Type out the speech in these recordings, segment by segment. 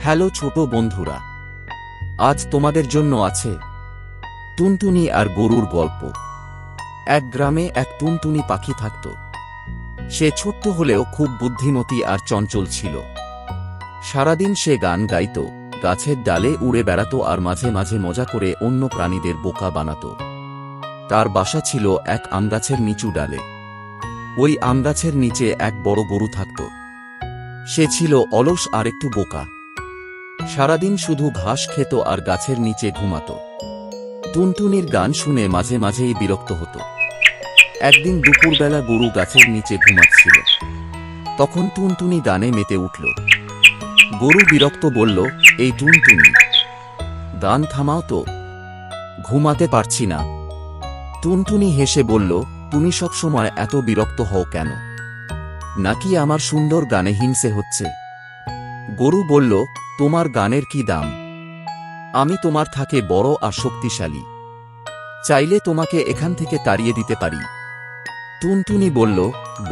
Hello ছোট বন্ধুরা, আজ তোমাদের জন্য আছে টুনটুনি আর গরুর গল্প। এক গ্রামে এক টুনটুনি পাখি থাকত। সে ছোট্ট হলেও খুব বুদ্ধিমতী আর চঞ্চল ছিল। সারাদিন সে গান গাইত, গাছের ডালে উড়ে বেড়াত আর মাঝে মাঝে মজা করে অন্য প্রাণীদের বোকা বানাত। তার বাসা ছিল এক আমগাছের নিচু ডালে। ওই আমগাছের নিচে এক বড় গরু থাকত। সে ছিল অলস আর একটু বোকা। সারাদিন শুধু ঘাস খেত আর গাছের নিচে ঘুমাত। টুনটুনির গান শুনে মাঝে মাঝেই বিরক্ত হতো। একদিন দুপুরবেলা গরু গাছের নিচে ঘুমাচ্ছিল। তখন টুনটুনি গানে মেতে উঠল। গরু বিরক্ত বলল, এই টুনটুনি, গান থামাও তো, ঘুমাতে পারছি না। টুনটুনি হেসে বলল, তুমি সবসময় এত বিরক্ত হও কেন? নাকি আমার সুন্দর গানে হিংসে হচ্ছে? গরু বলল, তোমার গানের কি দাম? আমি তোমার থেকে বড় আর শক্তিশালী। চাইলে তোমাকে এখান থেকে তাড়িয়ে দিতে পারি। টুনটুনি বলল,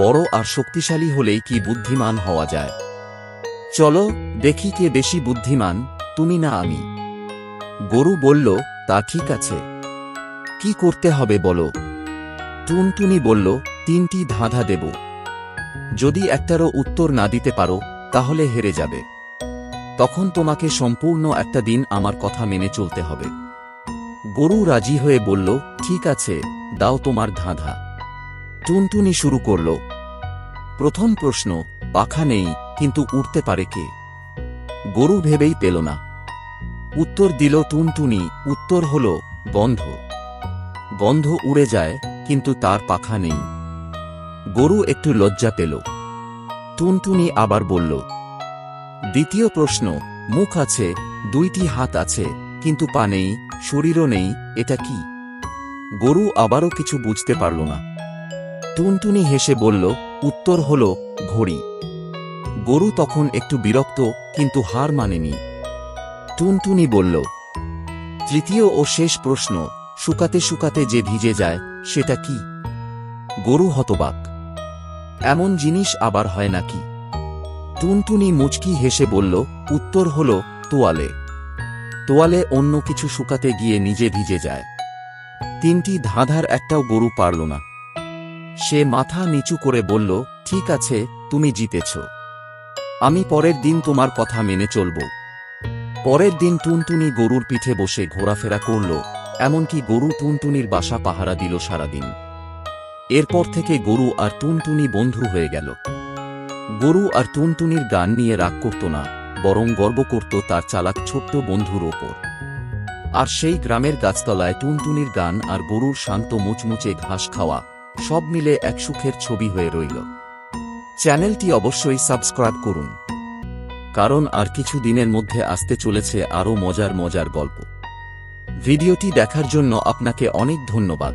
বড় আর শক্তিশালী হলেই কি বুদ্ধিমান হওয়া যায়? চলো দেখি কে বেশি বুদ্ধিমান, তুমি না আমি। গরু বলল, তা ঠিক আছে, কি করতে হবে বলো। টুনটুনি বলল, 3টি ধাঁধা দেব। যদি একটারও উত্তর না দিতে পারো তাহলে হেরে যাবে। তখন তোমাকে সম্পূর্ণ একটা দিন আমার কথা মেনে চলতে হবে। গরু রাজি হয়ে বলল, ঠিক আছে, দাও তোমার ধাঁধা। টুনটুনি শুরু করল। প্রথম প্রশ্ন, পাখা নেই কিন্তু উড়তে পারে কে? গরু ভেবেই পেল না। উত্তর দিল টুনটুনি, উত্তর হল গন্ধ। গন্ধ উড়ে যায় কিন্তু তার পাখা নেই। গরু একটু লজ্জা পেল। টুনটুনি আবার বলল, দ্বিতীয় প্রশ্ন, মুখ আছে, 2টি হাত আছে, কিন্তু পা নেই, শরীরও নেই, এটা কি? গরু আবারও কিছু বুঝতে পারল না। টুনটুনি হেসে বলল, উত্তর হল ঘড়ি। গরু তখন একটু বিরক্ত, কিন্তু হার মানেনি। টুনটুনি বলল, তৃতীয় ও শেষ প্রশ্ন, শুকাতে শুকাতে যে ভিজে যায় সেটা কি? গরু হতবাক, এমন জিনিস আবার হয় নাকি? টুনটুনি মুচকি হেসে বলল, উত্তর হল তোয়ালে। তোয়ালে অন্য কিছু শুকাতে গিয়ে নিজে ভিজে যায়। 3টি ধাঁধার একটাও গরু পারল না। সে মাথা নিচু করে বলল, ঠিক আছে, তুমি জিতেছ। আমি পরের দিন তোমার কথা মেনে চলব। পরের দিন টুনটুনি গরুর পিঠে বসে ঘোরাফেরা করল, এমনকি গরু টুনটুনির বাসা পাহারা দিল সারাদিন। এরপর থেকে গরু আর টুনটুনি বন্ধু হয়ে গেল। গরু আর টুনটুনির গান নিয়ে রাগ করত না, বরং গর্ব করত তার চালাক ছোট্ট বন্ধুর ওপর। আর সেই গ্রামের গাছতলায় টুনটুনির গান আর গরুর শান্ত মুচমুচে ঘাস খাওয়া সব মিলে এক সুখের ছবি হয়ে রইল। চ্যানেলটি অবশ্যই সাবস্ক্রাইব করুন, কারণ আর কিছু দিনের মধ্যে আসতে চলেছে আরও মজার মজার গল্প। ভিডিওটি দেখার জন্য আপনাকে অনেক ধন্যবাদ।